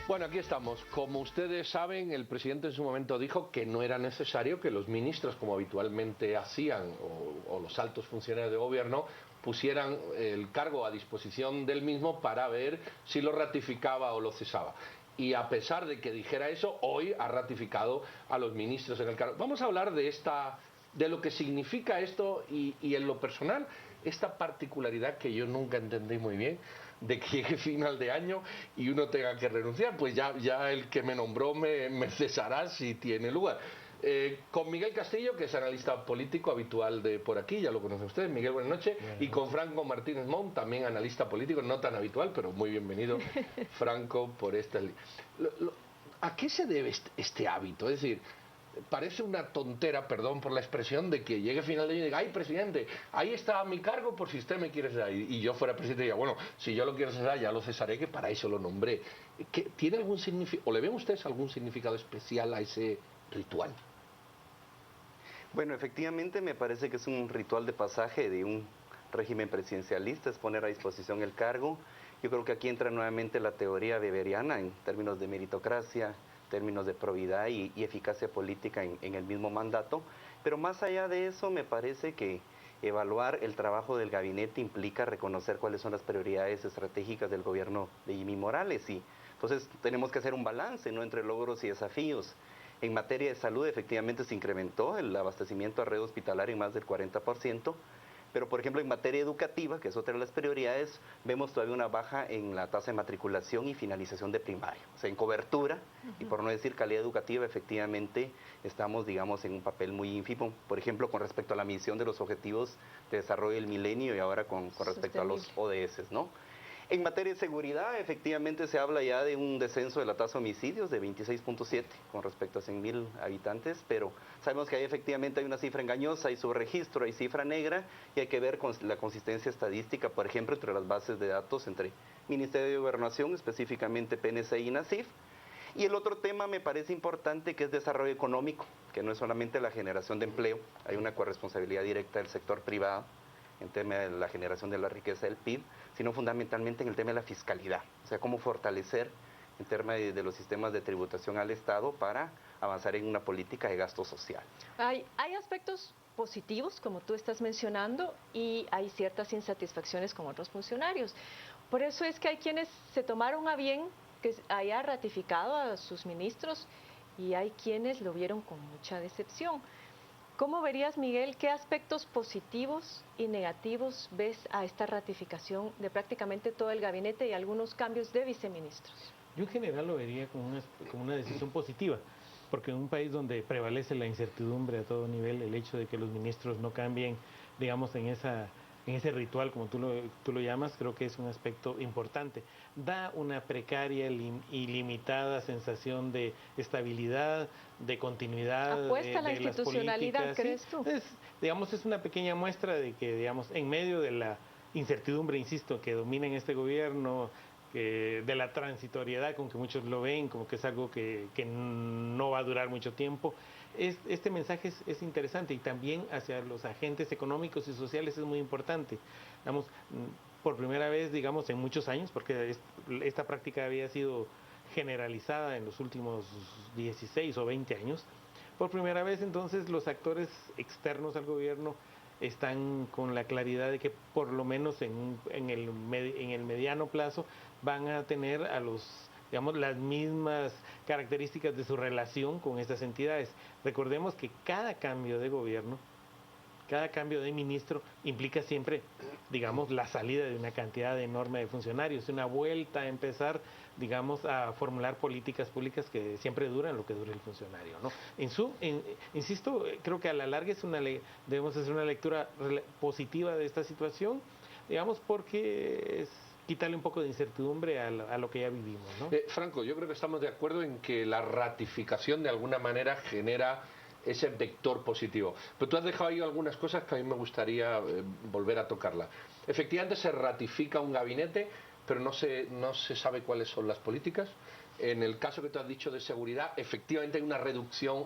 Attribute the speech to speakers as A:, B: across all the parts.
A: Bueno, aquí estamos. Como ustedes saben, el presidente en su momento dijo que no era necesario que los ministros, como habitualmente hacían, o los altos funcionarios de gobierno, pusieran el cargo a disposición del mismo para ver si lo ratificaba o lo cesaba. Y a pesar de que dijera eso, hoy ha ratificado a los ministros en el cargo. Vamos a hablar de lo que significa esto y en lo personal, esta particularidad que yo nunca entendí muy bien, de que llegue final de año y uno tenga que renunciar, pues ya el que me nombró me cesará si tiene lugar. Con Miguel Castillo, que es analista político habitual de por aquí, ya lo conocen ustedes. Miguel, buenas noches. Y con Franco Martínez Mont, también analista político, no tan habitual, pero muy bienvenido, Franco, por esta... ¿A qué se debe este hábito? Es decir, parece una tontera, perdón por la expresión, de que llegue final de año y diga, ay, presidente, ahí está mi cargo por si usted me quiere cesar. Y yo fuera presidente y diga, bueno, si yo lo quiero cesar, ya lo cesaré, que para eso lo nombré. ¿Tiene algún significado, o le ven ustedes algún significado especial a ese ritual?
B: Bueno, efectivamente me parece que es un ritual de pasaje de un régimen presidencialista, es poner a disposición el cargo. Yo creo que aquí entra nuevamente la teoría weberiana en términos de meritocracia, términos de probidad y eficacia política en el mismo mandato. Pero más allá de eso, me parece que evaluar el trabajo del gabinete implica reconocer cuáles son las prioridades estratégicas del gobierno de Jimmy Morales. Y entonces tenemos que hacer un balance, ¿no?, entre logros y desafíos. En materia de salud, efectivamente se incrementó el abastecimiento a red hospitalaria en más del 40%, pero por ejemplo en materia educativa, que es otra de las prioridades, vemos todavía una baja en la tasa de matriculación y finalización de primaria. O sea, en cobertura, y por no decir calidad educativa, efectivamente estamos, digamos, en un papel muy ínfimo, por ejemplo, con respecto a la misión de los Objetivos de Desarrollo del Milenio y ahora con respecto a los ODS, ¿no? En materia de seguridad, efectivamente se habla ya de un descenso de la tasa de homicidios de 26.7 con respecto a 100.000 habitantes, pero sabemos que ahí efectivamente hay una cifra engañosa, hay subregistro, hay cifra negra, y hay que ver con la consistencia estadística, por ejemplo, entre las bases de datos entre Ministerio de Gobernación, específicamente PNC y NACIF. Y el otro tema me parece importante, que es desarrollo económico, que no es solamente la generación de empleo, hay una corresponsabilidad directa del sector privado en tema de la generación de la riqueza del PIB, sino fundamentalmente en el tema de la fiscalidad, o sea, cómo fortalecer en tema de los sistemas de tributación al Estado para avanzar en una política de gasto social.
C: Hay aspectos positivos, como tú estás mencionando, y hay ciertas insatisfacciones con otros funcionarios. Por eso es que hay quienes se tomaron a bien que haya ratificado a sus ministros y hay quienes lo vieron con mucha decepción. ¿Cómo verías, Miguel, qué aspectos positivos y negativos ves a esta ratificación de prácticamente todo el gabinete y algunos cambios de viceministros?
D: Yo en general lo vería como una decisión positiva, porque en un país donde prevalece la incertidumbre a todo nivel, el hecho de que los ministros no cambien, digamos, en ese ritual, como tú lo llamas, creo que es un aspecto importante. Da una precaria y limitada sensación de estabilidad, de continuidad.
C: ¿Apuesta a la institucionalidad, crees tú?
D: Digamos, es una pequeña muestra de que, digamos, en medio de la incertidumbre, insisto, que domina en este gobierno, de la transitoriedad con que muchos lo ven, como que es algo que no va a durar mucho tiempo. Este mensaje es interesante, y también hacia los agentes económicos y sociales es muy importante. Digamos, por primera vez, digamos, en muchos años, porque esta práctica había sido generalizada en los últimos 16 o 20 años, por primera vez entonces los actores externos al gobierno están con la claridad de que por lo menos en el mediano plazo van a tener digamos, las mismas características de su relación con estas entidades. Recordemos que cada cambio de gobierno, cada cambio de ministro implica siempre, digamos, la salida de una cantidad enorme de funcionarios, una vuelta a empezar, digamos, a formular políticas públicas que siempre duran lo que dure el funcionario, ¿no? Insisto, creo que a la larga debemos hacer una lectura positiva de esta situación, digamos, porque es quitarle un poco de incertidumbre a lo que ya vivimos, ¿no?
A: Franco, yo creo que estamos de acuerdo en que la ratificación de alguna manera genera ese vector positivo. Pero tú has dejado ahí algunas cosas que a mí me gustaría volver a tocarla. Efectivamente se ratifica un gabinete, pero no se sabe cuáles son las políticas. En el caso que tú has dicho de seguridad, efectivamente hay una reducción,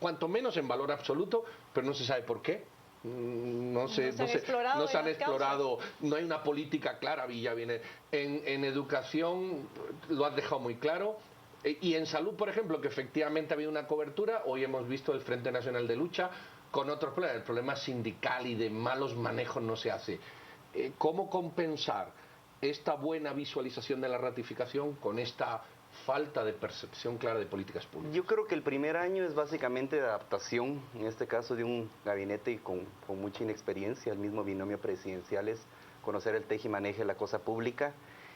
A: cuanto menos en valor absoluto, pero no se sabe por qué. No
C: se han explorado,
A: no hay una política clara, Villa viene. En educación lo has dejado muy claro. Y en salud, por ejemplo, que efectivamente ha habido una cobertura, hoy hemos visto el Frente Nacional de Lucha con otros problemas. El problema sindical y de malos manejos no se hace. ¿Cómo compensar esta buena visualización de la ratificación con esta falta de percepción clara de políticas públicas?
B: Yo creo que el primer año es básicamente de adaptación, en este caso de un gabinete con mucha inexperiencia. El mismo binomio presidencial es conocer el tejimaneje de la cosa pública.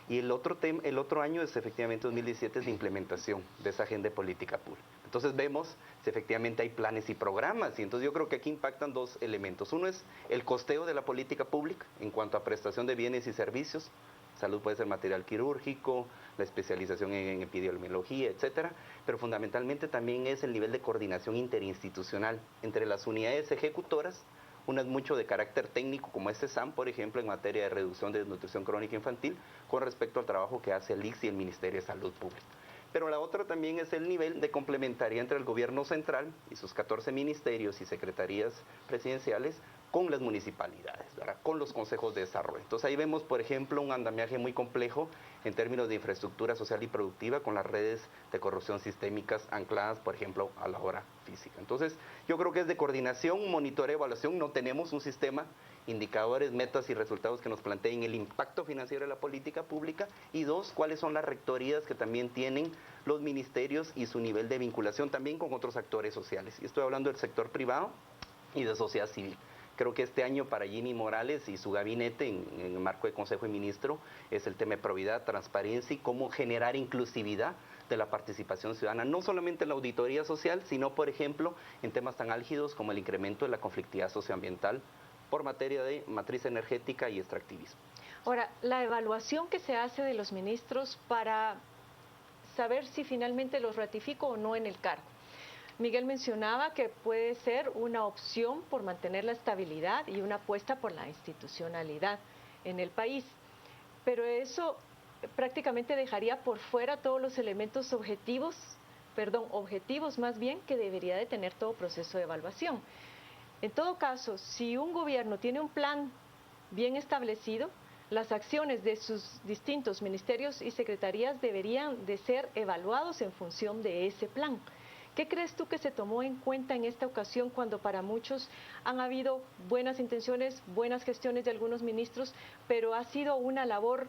B: Y el otro año es efectivamente 2017, es de implementación de esa agenda de política pública. Entonces vemos si efectivamente hay planes y programas, y entonces yo creo que aquí impactan dos elementos. Uno es el costeo de la política pública en cuanto a prestación de bienes y servicios. Salud puede ser material quirúrgico, la especialización en epidemiología, etcétera, pero fundamentalmente también es el nivel de coordinación interinstitucional entre las unidades ejecutoras, unas mucho de carácter técnico, como este SAM, por ejemplo, en materia de reducción de desnutrición crónica infantil, con respecto al trabajo que hace el ICS y el Ministerio de Salud Pública. Pero la otra también es el nivel de complementariedad entre el gobierno central y sus 14 ministerios y secretarías presidenciales con las municipalidades, ¿verdad?, con los consejos de desarrollo. Entonces ahí vemos, por ejemplo, un andamiaje muy complejo en términos de infraestructura social y productiva con las redes de corrupción sistémicas ancladas, por ejemplo, a la obra física. Entonces yo creo que es de coordinación, monitoreo, evaluación. No tenemos un sistema, indicadores, metas y resultados que nos planteen el impacto financiero de la política pública. Y dos, cuáles son las rectorías que también tienen los ministerios y su nivel de vinculación también con otros actores sociales. Y estoy hablando del sector privado y de sociedad civil. Creo que este año para Jimmy Morales y su gabinete, en el marco de Consejo de Ministros, es el tema de probidad, transparencia y cómo generar inclusividad de la participación ciudadana, no solamente en la auditoría social, sino, por ejemplo, en temas tan álgidos como el incremento de la conflictividad socioambiental por materia de matriz energética y extractivismo.
C: Ahora, la evaluación que se hace de los ministros para saber si finalmente los ratifico o no en el cargo. Miguel mencionaba que puede ser una opción por mantener la estabilidad y una apuesta por la institucionalidad en el país, pero eso prácticamente dejaría por fuera todos los elementos objetivos más bien, que debería de tener todo proceso de evaluación. En todo caso, si un gobierno tiene un plan bien establecido, las acciones de sus distintos ministerios y secretarías deberían de ser evaluados en función de ese plan. ¿Qué crees tú que se tomó en cuenta en esta ocasión cuando para muchos han habido buenas intenciones, buenas gestiones de algunos ministros, pero ha sido una labor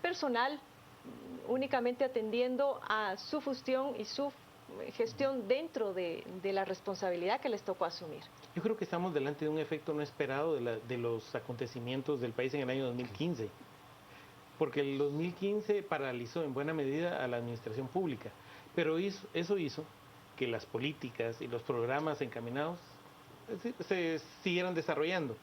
C: personal, únicamente atendiendo a su función y su gestión dentro de la responsabilidad que les tocó asumir?
D: Yo creo que estamos delante de un efecto no esperado de los acontecimientos del país en el año 2015, porque el 2015 paralizó en buena medida a la administración pública, pero eso hizo que las políticas y los programas encaminados se siguieran desarrollando.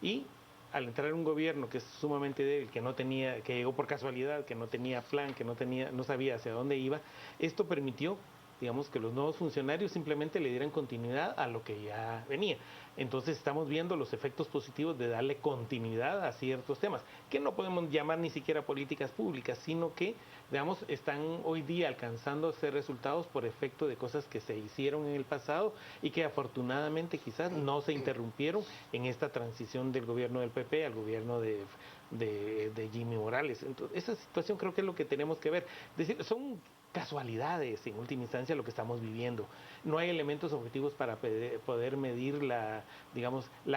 D: Y al entrar un gobierno que es sumamente débil, que llegó por casualidad, que no tenía plan, que no sabía hacia dónde iba, esto permitió, digamos, que los nuevos funcionarios simplemente le dieran continuidad a lo que ya venía. Entonces estamos viendo los efectos positivos de darle continuidad a ciertos temas, que no podemos llamar ni siquiera políticas públicas, sino que, digamos, están hoy día alcanzando ser resultados por efecto de cosas que se hicieron en el pasado y que afortunadamente quizás no se interrumpieron en esta transición del gobierno del PP al gobierno de Jimmy Morales. Entonces, esa situación creo que es lo que tenemos que ver. Es decir, son casualidades en última instancia lo que estamos viviendo. No hay elementos objetivos para poder medir la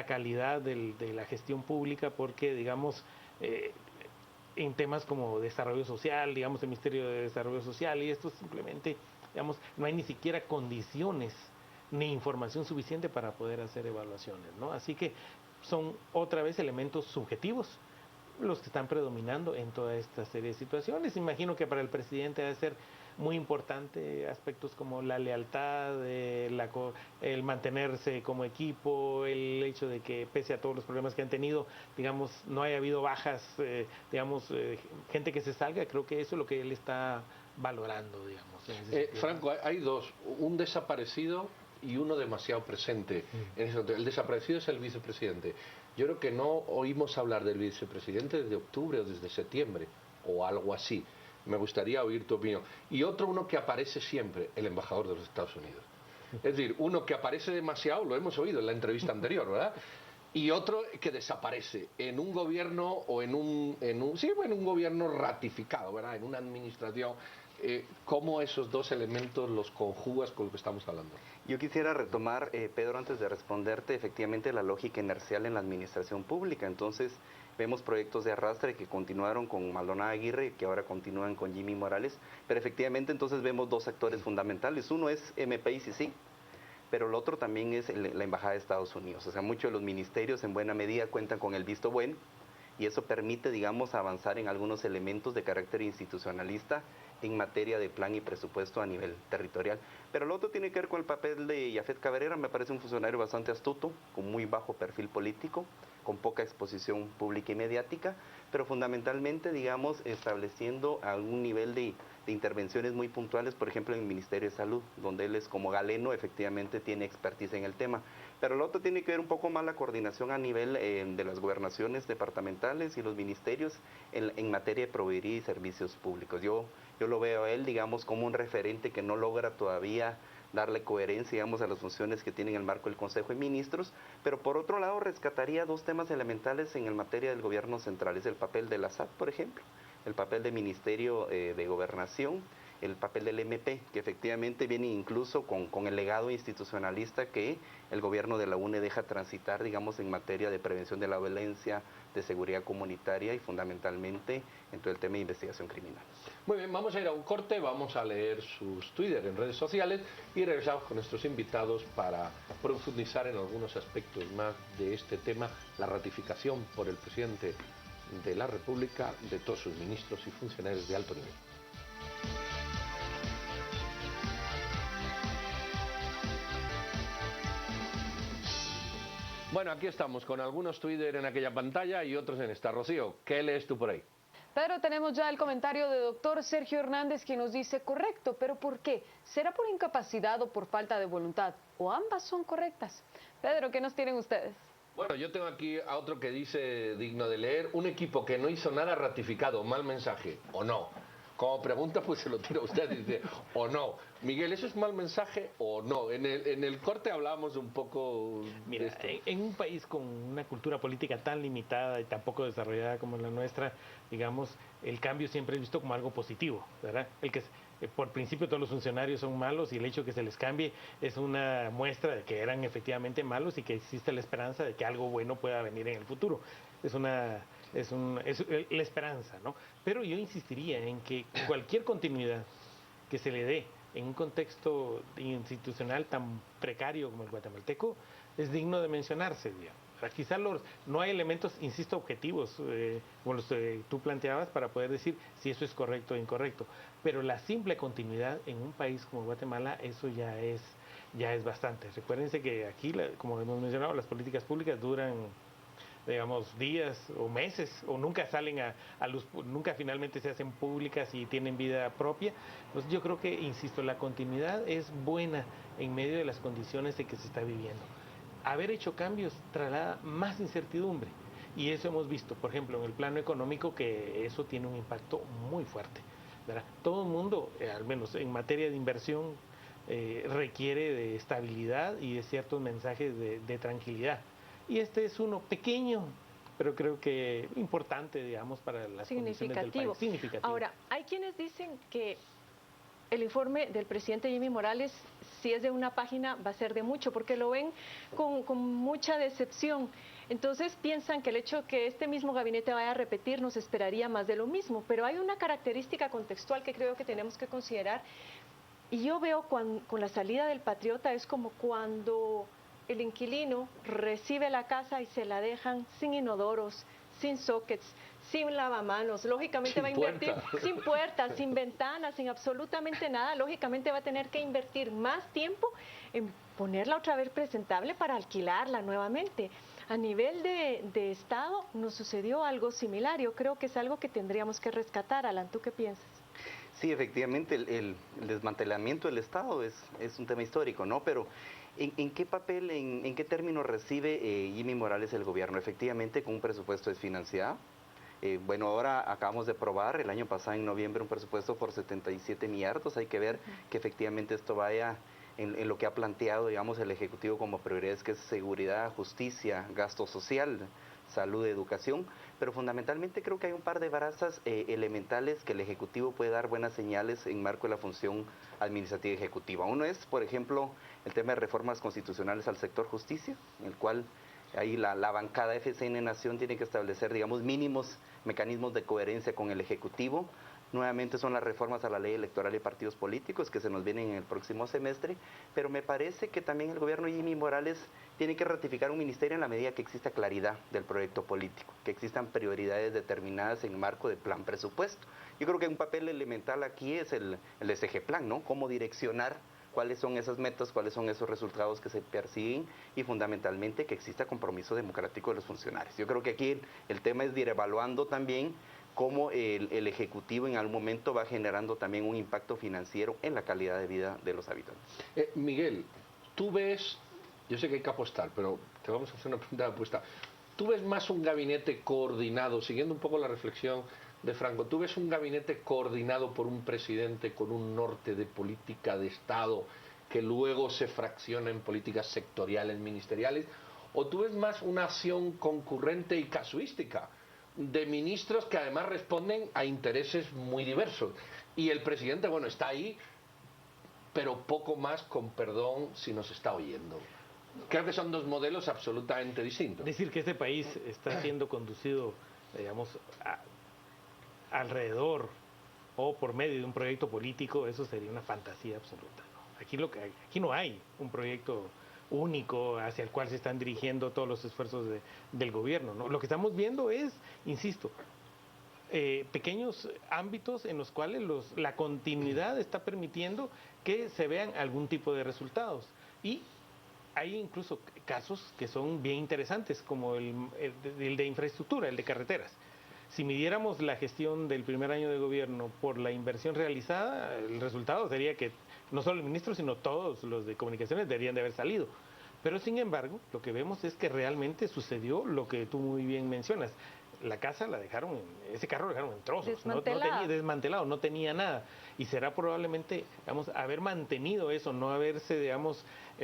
D: calidad de la gestión pública, porque, digamos, en temas como desarrollo social, digamos, el Ministerio de Desarrollo Social, y esto simplemente, digamos, no hay ni siquiera condiciones ni información suficiente para poder hacer evaluaciones, ¿no? Así que son otra vez elementos subjetivos los que están predominando en toda esta serie de situaciones. Imagino que para el presidente debe ser muy importante aspectos como la lealtad, el mantenerse como equipo, el hecho de que pese a todos los problemas que han tenido, digamos, no haya habido bajas, gente que se salga. Creo que eso es lo que él está valorando, digamos.
A: Franco, hay dos, un desaparecido y uno demasiado presente. El desaparecido es el vicepresidente. Yo creo que no oímos hablar del vicepresidente desde octubre o desde septiembre o algo así. Me gustaría oír tu opinión. Y uno que aparece siempre, el embajador de los Estados Unidos. Es decir, uno que aparece demasiado, lo hemos oído en la entrevista anterior, ¿verdad? Y otro que desaparece en un gobierno o en un gobierno ratificado, ¿verdad? En una administración. ¿Cómo esos dos elementos los conjugas con lo que estamos hablando?
B: Yo quisiera retomar, Pedro, antes de responderte, efectivamente la lógica inercial en la administración pública. Entonces, vemos proyectos de arrastre que continuaron con Maldonado Aguirre, que ahora continúan con Jimmy Morales, pero efectivamente entonces vemos dos actores fundamentales. Uno es MP y CICIG, pero el otro también es la Embajada de Estados Unidos. O sea, muchos de los ministerios en buena medida cuentan con el visto bueno y eso permite, digamos, avanzar en algunos elementos de carácter institucionalista en materia de plan y presupuesto a nivel territorial. Pero el otro tiene que ver con el papel de Yafet Cabrera. Me parece un funcionario bastante astuto, con muy bajo perfil político, con poca exposición pública y mediática, pero fundamentalmente, digamos, estableciendo algún nivel de intervenciones muy puntuales, por ejemplo, en el Ministerio de Salud, donde él es como galeno, efectivamente tiene expertise en el tema. Pero el otro tiene que ver un poco más la coordinación a nivel de las gobernaciones departamentales y los ministerios en materia de proveeduría y servicios públicos. Yo lo veo a él, digamos, como un referente que no logra todavía darle coherencia, digamos, a las funciones que tiene en el marco del Consejo de Ministros, pero por otro lado rescataría dos temas elementales en el materia del gobierno central, es el papel de la SAT, por ejemplo, el papel del Ministerio de Gobernación, el papel del MP, que efectivamente viene incluso con el legado institucionalista que el gobierno de la UNE deja transitar, digamos, en materia de prevención de la violencia, de seguridad comunitaria y fundamentalmente en todo el tema de investigación criminal.
A: Muy bien, vamos a ir a un corte, vamos a leer sus Twitter en redes sociales y regresamos con nuestros invitados para profundizar en algunos aspectos más de este tema, la ratificación por el presidente de la República de todos sus ministros y funcionarios de alto nivel. Bueno, aquí estamos con algunos Twitter en aquella pantalla y otros en esta. Rocío, ¿qué lees tú por ahí?
E: Pedro, tenemos ya el comentario de doctor Sergio Hernández que nos dice, correcto, pero ¿por qué? ¿Será por incapacidad o por falta de voluntad? ¿O ambas son correctas? Pedro, ¿qué nos tienen ustedes?
A: Bueno, yo tengo aquí a otro que dice, digno de leer, un equipo que no hizo nada ratificado, mal mensaje, o no. Como pregunta, pues se lo tira usted y dice, o no. Miguel, ¿eso es mal mensaje o no? En el corte hablábamos un poco
D: Mira,
A: de esto.
D: en un país con una cultura política tan limitada y tan poco desarrollada como la nuestra, digamos, el cambio siempre es visto como algo positivo, ¿verdad? Por principio todos los funcionarios son malos y el hecho de que se les cambie es una muestra de que eran efectivamente malos y que existe la esperanza de que algo bueno pueda venir en el futuro. Es la esperanza, ¿no? Pero yo insistiría en que cualquier continuidad que se le dé en un contexto institucional tan precario como el guatemalteco es digno de mencionarse, digamos. Quizá no hay elementos, insisto, objetivos, como los que tú planteabas, para poder decir si eso es correcto o incorrecto. Pero la simple continuidad en un país como Guatemala, eso ya es bastante. Recuérdense que aquí, como hemos mencionado, las políticas públicas duran, digamos, días o meses, o nunca salen a luz, nunca finalmente se hacen públicas y tienen vida propia. Entonces yo creo que, insisto, la continuidad es buena en medio de las condiciones de que se está viviendo. Haber hecho cambios traslada más incertidumbre y eso hemos visto, por ejemplo, en el plano económico, que eso tiene un impacto muy fuerte, ¿verdad? Todo el mundo, al menos en materia de inversión, requiere de estabilidad y de ciertos mensajes de tranquilidad. Y este es uno pequeño, pero creo que importante, digamos, para las condiciones del país. Significativo.
C: Ahora, hay quienes dicen que el informe del presidente Jimmy Morales, si es de una página, va a ser de mucho, porque lo ven con mucha decepción. Entonces piensan que el hecho de que este mismo gabinete vaya a repetir nos esperaría más de lo mismo. Pero hay una característica contextual que creo que tenemos que considerar. Y yo veo con la salida del Patriota es como cuando el inquilino recibe la casa y se la dejan sin inodoros, sin sockets, sin lavamanos, lógicamente va a invertir sin puertas, sin ventanas, sin absolutamente nada, lógicamente va a tener que invertir más tiempo en ponerla otra vez presentable para alquilarla nuevamente. A nivel de Estado nos sucedió algo similar, yo creo que es algo que tendríamos que rescatar. Alan, ¿tú qué piensas?
B: Sí, efectivamente, el desmantelamiento del Estado es un tema histórico, ¿no? Pero ¿en qué papel, en qué términos recibe Jimmy Morales el gobierno? Efectivamente, con un presupuesto desfinanciado. Bueno, ahora acabamos de aprobar el año pasado, en noviembre, un presupuesto por 77 millardos. Hay que ver que efectivamente esto vaya en lo que ha planteado, digamos, el Ejecutivo como prioridades, que es seguridad, justicia, gasto social, salud, educación, pero fundamentalmente creo que hay un par de brazas elementales que el Ejecutivo puede dar buenas señales en marco de la función administrativa ejecutiva. Uno es, por ejemplo, el tema de reformas constitucionales al sector justicia, en el cual ahí la bancada FCN Nación tiene que establecer, digamos, mínimos mecanismos de coherencia con el Ejecutivo. Nuevamente son las reformas a la ley electoral y partidos políticos que se nos vienen en el próximo semestre, pero me parece que también el gobierno de Jimmy Morales tiene que ratificar un ministerio en la medida que exista claridad del proyecto político, que existan prioridades determinadas en marco del plan presupuesto. Yo creo que un papel elemental aquí es el SG Plan, ¿no? Cómo direccionar cuáles son esas metas, cuáles son esos resultados que se persiguen y fundamentalmente que exista compromiso democrático de los funcionarios. Yo creo que aquí el tema es de ir evaluando también cómo el Ejecutivo en algún momento va generando también un impacto financiero en la calidad de vida de los habitantes.
A: Miguel, tú ves, yo sé que hay que apostar, pero te vamos a hacer una pregunta de apuesta. ¿Tú ves más un gabinete coordinado, siguiendo un poco la reflexión de Franco, tú ves un gabinete coordinado por un presidente con un norte de política de Estado que luego se fracciona en políticas sectoriales, ministeriales, o tú ves más una acción concurrente y casuística de ministros que además responden a intereses muy diversos? Y el presidente, bueno, está ahí, pero poco más, con perdón, si nos está oyendo. Creo que son dos modelos absolutamente distintos.
D: Decir que este país está siendo conducido, digamos, alrededor o por medio de un proyecto político, eso sería una fantasía absoluta, ¿no? Aquí no hay un proyecto único hacia el cual se están dirigiendo todos los esfuerzos del gobierno, ¿no? Lo que estamos viendo es, insisto, pequeños ámbitos en los cuales la continuidad está permitiendo que se vean algún tipo de resultados. Y hay incluso casos que son bien interesantes, como el de infraestructura, el de carreteras. Si midiéramos la gestión del primer año de gobierno por la inversión realizada, el resultado sería que no solo el ministro, sino todos los de comunicaciones deberían de haber salido. Pero sin embargo, lo que vemos es que realmente sucedió lo que tú muy bien mencionas. La casa la dejaron, ese carro lo dejaron en trozos, no tenía desmantelado, no tenía nada. Y será probablemente, digamos, haber mantenido eso, no haberse, digamos,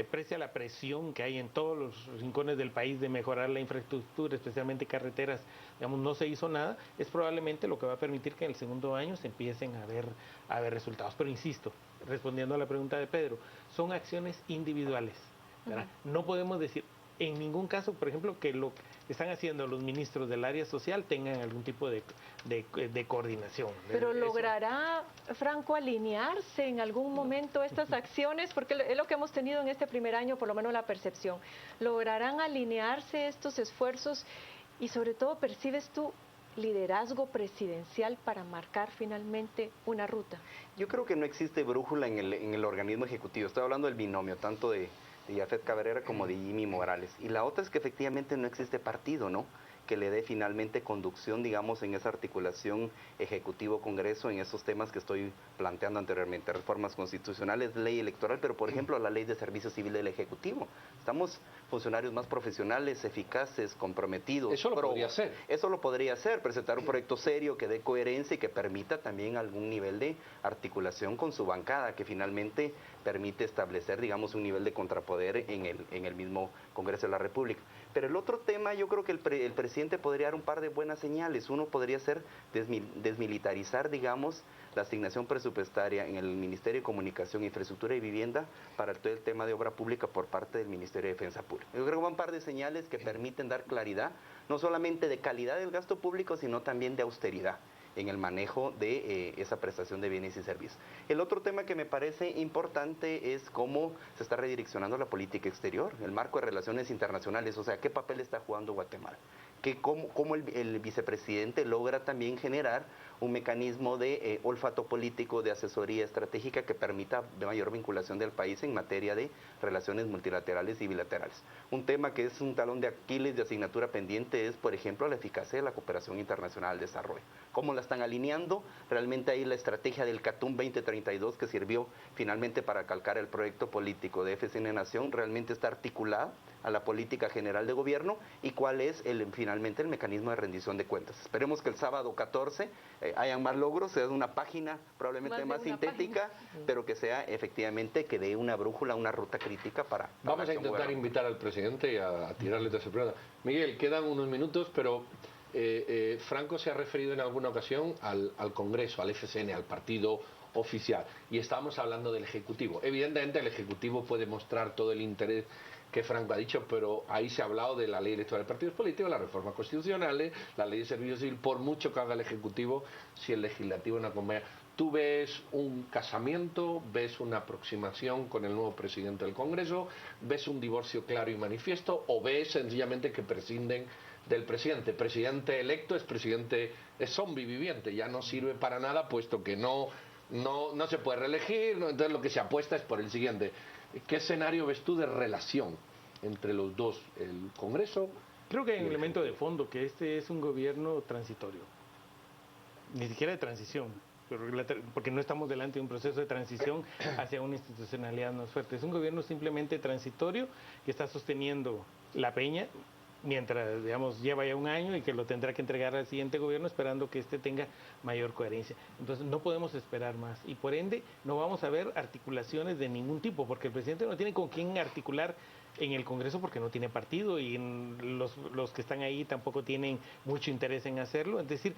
D: pese a la presión que hay en todos los rincones del país de mejorar la infraestructura, especialmente carreteras, digamos, no se hizo nada, es probablemente lo que va a permitir que en el segundo año se empiecen a ver resultados. Pero insisto, respondiendo a la pregunta de Pedro, son acciones individuales, ¿verdad? No podemos decir en ningún caso, por ejemplo, que lo que están haciendo los ministros del área social tengan algún tipo de coordinación.
C: Pero ¿logrará Franco alinearse en algún momento estas acciones? Porque es lo que hemos tenido en este primer año, por lo menos la percepción. ¿Lograrán alinearse estos esfuerzos? Y sobre todo, ¿percibes tú liderazgo presidencial para marcar finalmente una ruta?
B: Yo creo que no existe brújula en el organismo ejecutivo. Estoy hablando del binomio, tanto de Yafet Cabrera como de Jimmy Morales. Y la otra es que efectivamente no existe partido, ¿no?, que le dé finalmente conducción, digamos, en esa articulación ejecutivo-congreso, en esos temas que estoy planteando anteriormente, reformas constitucionales, ley electoral, pero por ejemplo la ley de servicio civil del Ejecutivo. Estamos funcionarios más profesionales, eficaces, comprometidos.
A: Eso lo podría hacer.
B: Eso lo podría hacer, presentar un proyecto serio que dé coherencia y que permita también algún nivel de articulación con su bancada, que finalmente permite establecer, digamos, un nivel de contrapoder en el mismo Congreso de la República. Pero el otro tema, yo creo que el presidente podría dar un par de buenas señales. Uno podría ser desmilitarizar, digamos, la asignación presupuestaria en el Ministerio de Comunicación, Infraestructura y Vivienda para todo el tema de obra pública por parte del Ministerio de Defensa Pública. Yo creo que van un par de señales que permiten dar claridad, no solamente de calidad del gasto público, sino también de austeridad en el manejo de esa prestación de bienes y servicios. El otro tema que me parece importante es cómo se está redireccionando la política exterior, el marco de relaciones internacionales, o sea, qué papel está jugando Guatemala, cómo el vicepresidente logra también generar un mecanismo de olfato político, de asesoría estratégica que permita de mayor vinculación del país en materia de relaciones multilaterales y bilaterales. Un tema que es un talón de Aquiles de asignatura pendiente es, por ejemplo, la eficacia de la cooperación internacional al desarrollo. ¿Cómo la están alineando? Realmente ahí la estrategia del CATUM 2032 que sirvió finalmente para calcar el proyecto político de FCN Nación realmente está articulada a la política general de gobierno y cuál es finalmente el mecanismo de rendición de cuentas. Esperemos que el sábado 14 hayan más logros, sea una página probablemente más sintética, pero que sea efectivamente que dé una brújula, una ruta crítica para
A: Vamos a intentar invitar al presidente a tirarle de esa pregunta. Miguel, quedan unos minutos, pero Franco se ha referido en alguna ocasión al Congreso, al FCN, al partido oficial, y estábamos hablando del Ejecutivo. Evidentemente el Ejecutivo puede mostrar todo el interés que Franco ha dicho, pero ahí se ha hablado de la ley electoral de partidos políticos, las reformas constitucionales, la ley de servicio civil, por mucho que haga el Ejecutivo, si el Legislativo no acompaña. ¿Tú ves un casamiento, ves una aproximación con el nuevo presidente del Congreso, ves un divorcio claro y manifiesto, o ves sencillamente que prescinden del presidente? Presidente electo es zombie viviente, ya no sirve para nada, puesto que no se puede reelegir, entonces lo que se apuesta es por el siguiente. ¿Qué escenario ves tú de relación entre los dos, el Congreso?
D: Creo que hay un elemento de fondo, que este es un gobierno transitorio, ni siquiera de transición, porque no estamos delante de un proceso de transición hacia una institucionalidad más fuerte. Es un gobierno simplemente transitorio que está sosteniendo la peña, mientras, digamos, lleva ya un año y que lo tendrá que entregar al siguiente gobierno, esperando que éste tenga mayor coherencia. Entonces no podemos esperar más y por ende no vamos a ver articulaciones de ningún tipo, porque el presidente no tiene con quién articular en el Congreso porque no tiene partido y los que están ahí tampoco tienen mucho interés en hacerlo. Es decir,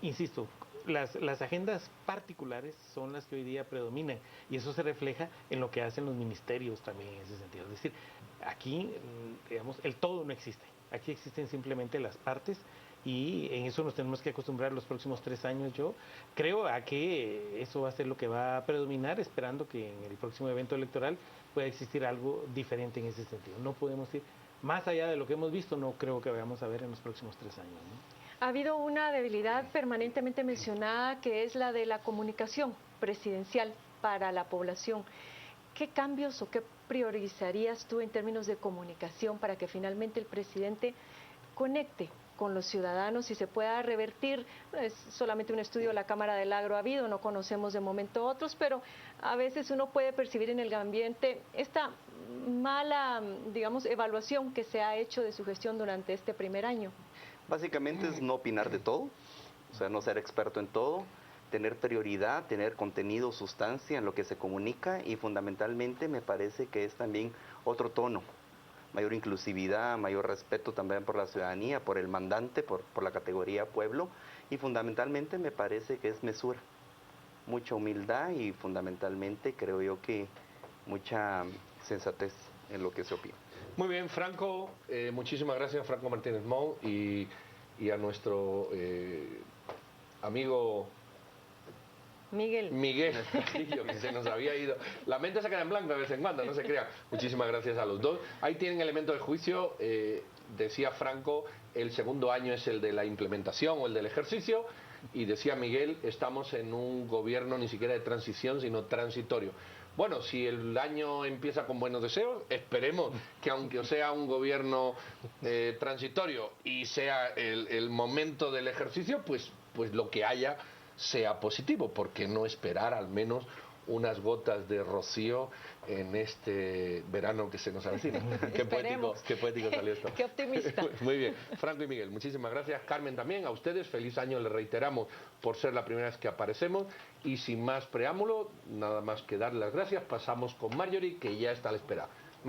D: insisto, las agendas particulares son las que hoy día predominan y eso se refleja en lo que hacen los ministerios también en ese sentido. Es decir, aquí, digamos, el todo no existe. Aquí existen simplemente las partes y en eso nos tenemos que acostumbrar los próximos 3 años. Yo creo a que eso va a ser lo que va a predominar, esperando que en el próximo evento electoral pueda existir algo diferente en ese sentido. No podemos ir más allá de lo que hemos visto, no creo que vayamos a ver en los próximos 3 años, ¿no?
C: Ha habido una debilidad permanentemente mencionada que es la de la comunicación presidencial para la población. ¿Qué cambios o qué priorizarías tú en términos de comunicación para que finalmente el presidente conecte con los ciudadanos y se pueda revertir? No es solamente un estudio de la Cámara del Agro ha habido, no conocemos de momento otros, pero a veces uno puede percibir en el ambiente esta mala, digamos, evaluación que se ha hecho de su gestión durante este primer año.
B: Básicamente es no opinar de todo, o sea, no ser experto en todo, tener prioridad, tener contenido, sustancia en lo que se comunica y fundamentalmente me parece que es también otro tono, mayor inclusividad, mayor respeto también por la ciudadanía, por el mandante, por la categoría pueblo y fundamentalmente me parece que es mesura, mucha humildad y fundamentalmente creo yo que mucha sensatez en lo que se opina.
A: Muy bien, Franco, muchísimas gracias, Franco Martínez Mon, y a nuestro amigo Miguel Castillo, que se nos había ido. La mente se queda en blanco de vez en cuando, no se crean. Muchísimas gracias a los dos. Ahí tienen elemento de juicio, decía Franco, el segundo año es el de la implementación o el del ejercicio, y decía Miguel, estamos en un gobierno ni siquiera de transición, sino transitorio. Bueno, si el año empieza con buenos deseos, esperemos que aunque sea un gobierno transitorio y sea el momento del ejercicio, pues lo que haya sea positivo, porque no esperar al menos unas gotas de rocío en este verano que se nos avecina. Qué poético salió esto.
C: Qué optimista.
A: Muy bien. Franco y Miguel, muchísimas gracias. Carmen también, a ustedes, feliz año, les reiteramos por ser la primera vez que aparecemos. Y sin más preámbulo, nada más que dar las gracias, pasamos con Marjorie, que ya está a la espera.